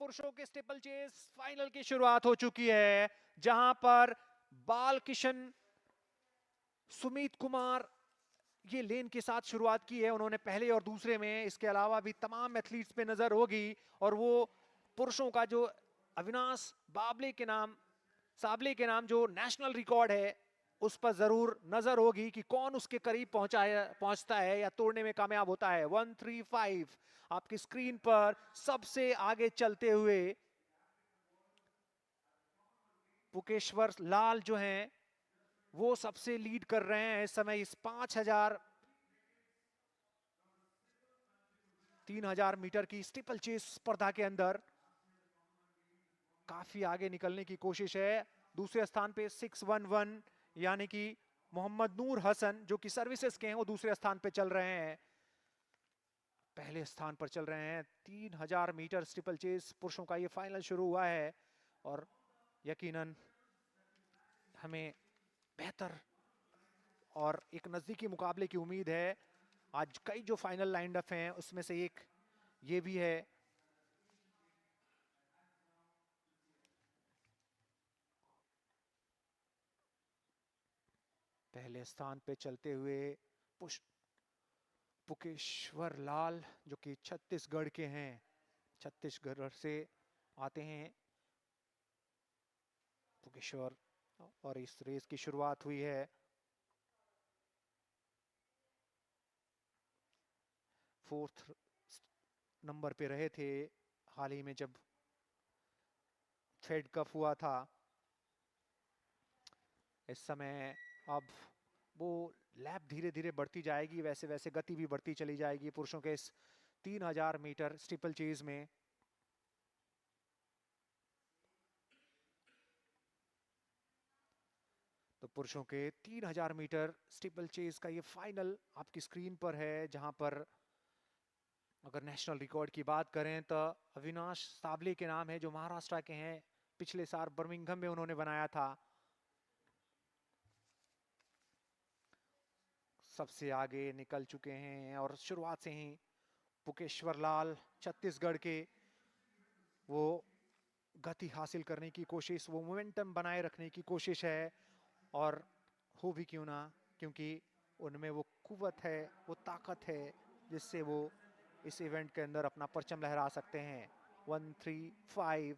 पुरुषों के steeple chess final की शुरुआत हो चुकी है, जहां पर बाल किशन सुमित कुमार ये लेन के साथ शुरुआत की है। उन्होंने पहले और दूसरे में, इसके अलावा भी तमाम एथलीट्स पे नजर होगी और वो पुरुषों का जो अविनाश साबले के नाम जो नेशनल रिकॉर्ड है उस पर जरूर नजर होगी कि कौन उसके करीब पहुंचता है या तोड़ने में कामयाब होता है। 135 आपकी स्क्रीन पर सबसे आगे चलते हुए पुकेश्वर लाल जो हैं वो सबसे लीड कर रहे हैं इस समय इस 3000 मीटर की स्टीपल चेस स्पर्धा के अंदर। काफी आगे निकलने की कोशिश है। दूसरे स्थान पे 611 यानी कि मोहम्मद नूर हसन जो कि सर्विसेज के हैं वो दूसरे स्थान पे चल रहे हैं। पहले स्थान पर चल रहे हैं। 3000 मीटर स्टीपल चेस पुरुषों का ये फाइनल शुरू हुआ है और यकीनन हमें बेहतर और एक नजदीकी मुकाबले की उम्मीद है। आज कई जो फाइनल लाइंड अप हैं उसमें से एक ये भी है। पहले स्थान पे चलते हुए पुकेश्वर लाल जो कि छत्तीसगढ़ के हैं, छत्तीसगढ़ से आते हैं पुकेश्वर, और इस रेस की शुरुआत हुई है। फोर्थ नंबर पे रहे थे हाल ही में जब फेड कप हुआ था। इस समय अब वो लैप धीरे धीरे बढ़ती जाएगी, वैसे वैसे गति भी बढ़ती चली जाएगी पुरुषों के इस 3000 मीटर स्टीपल चेज में। तो पुरुषों के 3000 मीटर स्टीपल चेज का ये फाइनल आपकी स्क्रीन पर है, जहां पर अगर नेशनल रिकॉर्ड की बात करें तो अविनाश साबले के नाम है जो महाराष्ट्र के हैं। पिछले साल बर्मिंघम में उन्होंने बनाया था। सबसे आगे निकल चुके हैं और शुरुआत से ही पुकेश्वर लाल छत्तीसगढ़ के वो गति हासिल करने की कोशिश, वो मोमेंटम बनाए रखने की कोशिश है। और हो भी क्यों ना, क्योंकि उनमें वो कुव्वत है, वो ताकत है जिससे वो इस इवेंट के अंदर अपना परचम लहरा सकते हैं। 135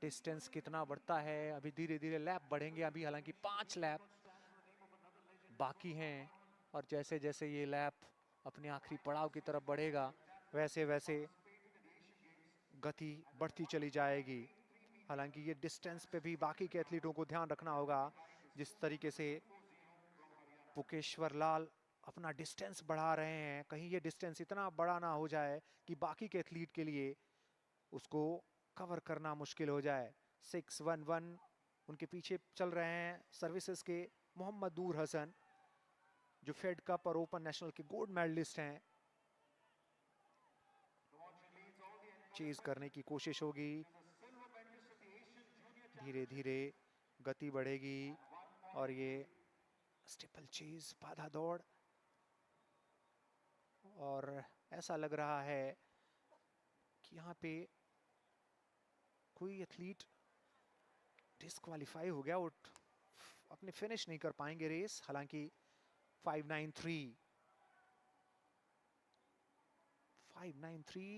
डिस्टेंस कितना बढ़ता है, अभी धीरे धीरे लैप बढ़ेंगे। अभी हालांकि 5 लैप बाकी हैं और जैसे जैसे ये लैप अपने आखिरी पड़ाव की तरफ बढ़ेगा वैसे वैसे गति बढ़ती चली जाएगी। हालांकि ये डिस्टेंस पे भी बाकी के एथलीटों को ध्यान रखना होगा। जिस तरीके से पुकेश्वर लाल अपना डिस्टेंस बढ़ा रहे हैं, कहीं ये डिस्टेंस इतना बड़ा ना हो जाए कि बाकी के एथलीट के लिए उसको कवर करना मुश्किल हो जाए। 611 उनके पीछे चल रहे हैं सर्विसेज के मोहम्मद नूर हसन जो फेड कप और ओपन नेशनल के गोल्ड मेडलिस्ट हैं। चेज करने की कोशिश होगी, धीरे धीरे गति बढ़ेगी और ये स्टीपल चेज बाधा दौड़, और ऐसा लग रहा है कि यहाँ पे कोई एथलीट डिस्क्वालीफाई हो गया, वो अपने फिनिश नहीं कर पाएंगे रेस। हालांकि 593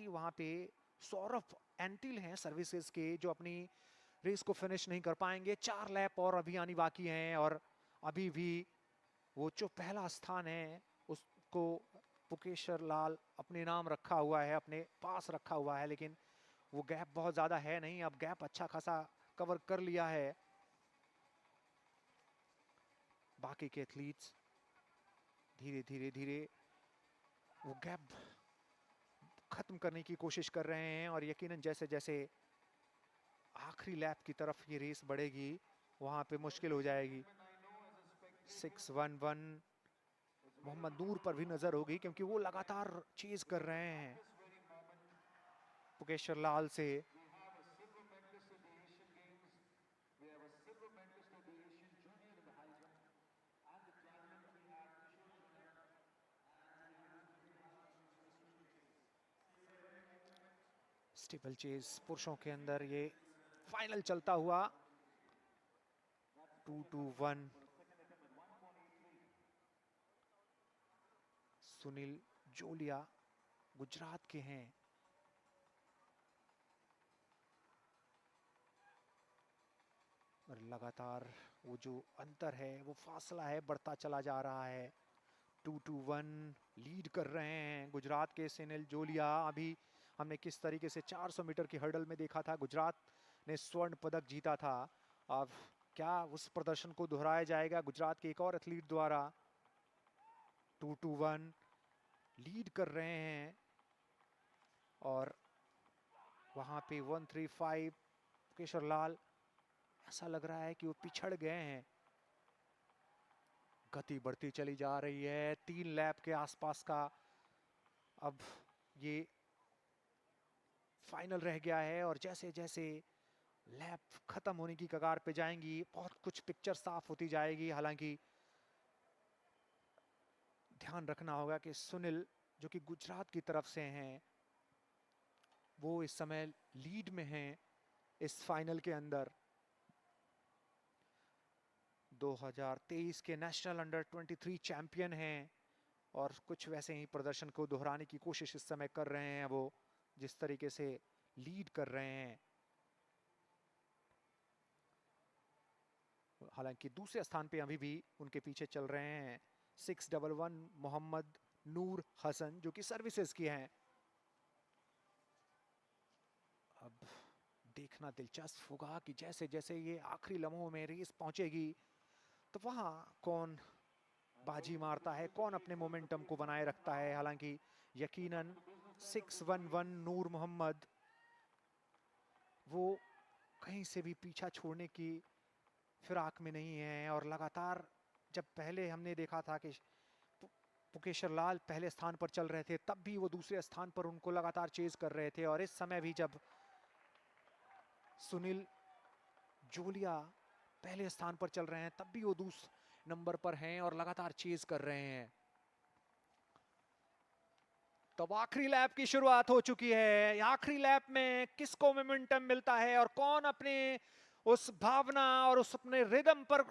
वहां पे सौरभ एंटिल हैं सर्विसेज के जो अपनी रेस को फिनिश नहीं कर पाएंगे। 4 लैप और अभी आनी बाकी हैं और अभी भी वो जो पहला स्थान है उसको पुकेश्वर लाल अपने नाम रखा हुआ है, अपने पास रखा हुआ है, लेकिन वो गैप बहुत ज्यादा है नहीं। अब गैप अच्छा खासा कवर कर लिया है। बाकी के एथलीट्स धीरे धीरे धीरे वो गैप खत्म करने की कोशिश कर रहे हैं और यकीनन जैसे जैसे आखिरी लैप की तरफ ये रेस बढ़ेगी वहां पे मुश्किल हो जाएगी। 611 मोहम्मद नूर पर भी नजर होगी क्योंकि वो लगातार चेज कर रहे हैं पुकेश्वर लाल से। स्टीपल चेज पुरुषों के अंदर ये फाइनल चलता हुआ 2-1 सुनील जोलिया गुजरात के हैं। और लगातार वो जो अंतर है, वो फासला है, बढ़ता चला जा रहा है। 2-1 लीड कर रहे हैं गुजरात के सुनील जोलिया। अभी हमने किस तरीके से 400 मीटर की हर्डल में देखा था, गुजरात ने स्वर्ण पदक जीता था। अब क्या उस प्रदर्शन को दोहराया जाएगा गुजरात के एक और एथलीट द्वारा? 2-1 लीड कर रहे हैं और वहां पे 135 केशरलाल, ऐसा लग रहा है कि वो पिछड़ गए हैं। गति बढ़ती चली जा रही है, 3 लैप के आसपास का अब ये फाइनल रह गया है। और जैसे जैसे लैप खत्म होने की कगार पे जाएंगी, बहुत कुछ पिक्चर साफ होती जाएगी। हालांकि ध्यान रखना होगा कि सुनील जो कि गुजरात की तरफ से हैं, वो इस समय लीड में हैं इस फाइनल के अंदर। 2023 के नेशनल अंडर 23 चैंपियन हैं और कुछ वैसे ही प्रदर्शन को दोहराने की कोशिश इस समय कर रहे हैं वो, जिस तरीके से लीड कर रहे हैं। हालांकि दूसरे स्थान पे अभी भी उनके पीछे चल रहे हैं 611 मोहम्मद नूर हसन, जो कि सर्विसेज की हैं। अब देखना दिलचस्प होगा कि जैसे जैसे ये आखिरी लम्हों में रेस पहुंचेगी, तो वहां कौन बाजी मारता है, कौन अपने मोमेंटम को बनाए रखता है। हालांकि यकीनन 611 नूर मोहम्मद वो कहीं से भी पीछा छोड़ने की फिराक में नहीं है। और लगातार जब पहले हमने देखा था कि पुकेशर लाल पहले स्थान पर चल रहे थे, तब भी वो दूसरे स्थान पर उनको लगातार चेज कर रहे थे। और इस समय भी जब सुनील जोलिया पहले स्थान पर चल रहे हैं, तब भी वो दूसरे नंबर पर हैं और लगातार चेज कर रहे हैं। तब आखिरी लैप की शुरुआत हो चुकी है। आखिरी लैप में किसको मोमेंटम मिलता है और कौन अपने उस भावना और उस अपने रिदम पर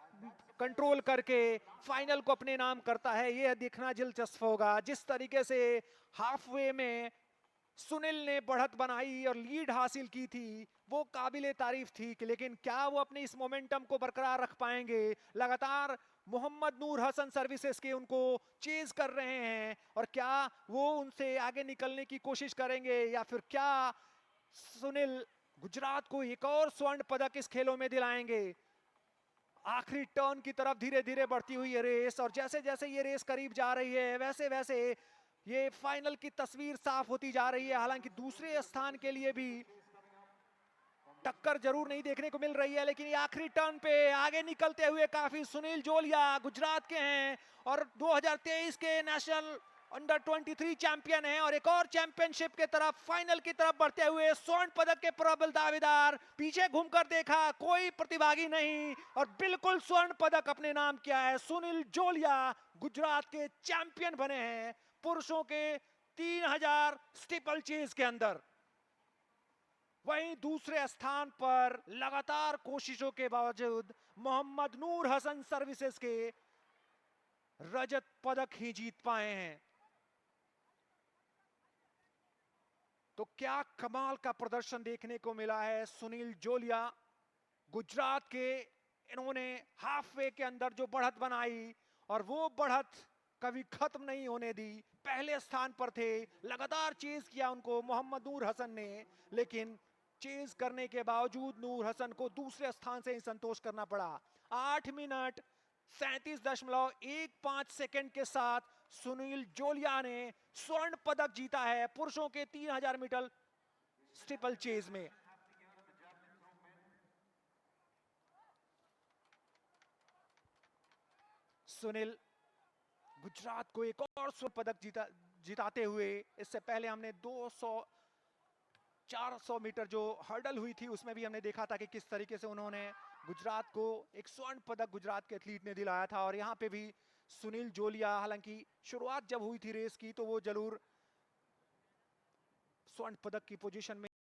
कंट्रोल करके फाइनल को अपने नाम करता है, यह देखना दिलचस्प होगा। जिस तरीके से हाफ वे में सुनील ने बढ़त बनाई और लीड हासिल की थी, वो काबिले तारीफ थी कि, लेकिन क्या वो अपने इस मोमेंटम को बरकरार रख पाएंगे? लगातार मोहम्मद नूर हसन सर्विसेज के उनको चेज कर रहे हैं और क्या वो उनसे आगे निकलने की कोशिश करेंगे, या फिर क्या सुनील गुजरात को एक और स्वर्ण पदक इस खेलों में दिलाएंगे? आखिरी टर्न की तरफ धीरे धीरे बढ़ती हुई ये रेस, और जैसे जैसे ये रेस करीब जा रही है, वैसे वैसे ये फाइनल की तस्वीर साफ होती जा रही है। हालांकि दूसरे स्थान के लिए भी टक्कर जरूर नहीं देखने को मिल रही है, लेकिन ये आखिरी टर्न पे आगे निकलते हुए काफी सुनील जोलिया गुजरात के हैं और 2023 के नेशनल अंडर 23 चैंपियन हैं और एक और चैंपियनशिप के तरफ, फाइनल की तरफ बढ़ते हुए स्वर्ण पदक के प्रबल दावेदार। पीछे घूमकर देखा, कोई प्रतिभागी नहीं और बिल्कुल स्वर्ण पदक अपने नाम किया है। सुनील जोलिया गुजरात के चैंपियन बने हैं पुरुषों के 3000 स्टीपल चेज के अंदर। वहीं दूसरे स्थान पर लगातार कोशिशों के बावजूद मोहम्मद नूर हसन सर्विसेज के रजत पदक ही जीत पाए हैं। तो क्या कमाल का प्रदर्शन देखने को मिला है सुनील जोलिया गुजरात के। इन्होंने हाफ वे के अंदर जो बढ़त बनाई और वो बढ़त कभी खत्म नहीं होने दी। पहले स्थान पर थे, लगातार चेज किया उनको मोहम्मद नूर हसन ने, लेकिन चेज करने के बावजूद नूर हसन को दूसरे स्थान से ही संतोष करना पड़ा। 8 मिनट 37.15 सेकंड के साथ सुनील जोलिया ने स्वर्ण पदक जीता है पुरुषों के 3000 मीटर स्टीपल चेज में। सुनील गुजरात को एक और स्वर्ण पदक जिताते हुए, इससे पहले हमने 400 मीटर जो हर्डल हुई थी उसमें भी हमने देखा था कि किस तरीके से उन्होंने गुजरात को एक स्वर्ण पदक गुजरात के एथलीट ने दिलाया था। और यहाँ पे भी सुनील जोलिया, हालांकि शुरुआत जब हुई थी रेस की तो वो जरूर स्वर्ण पदक की पोजीशन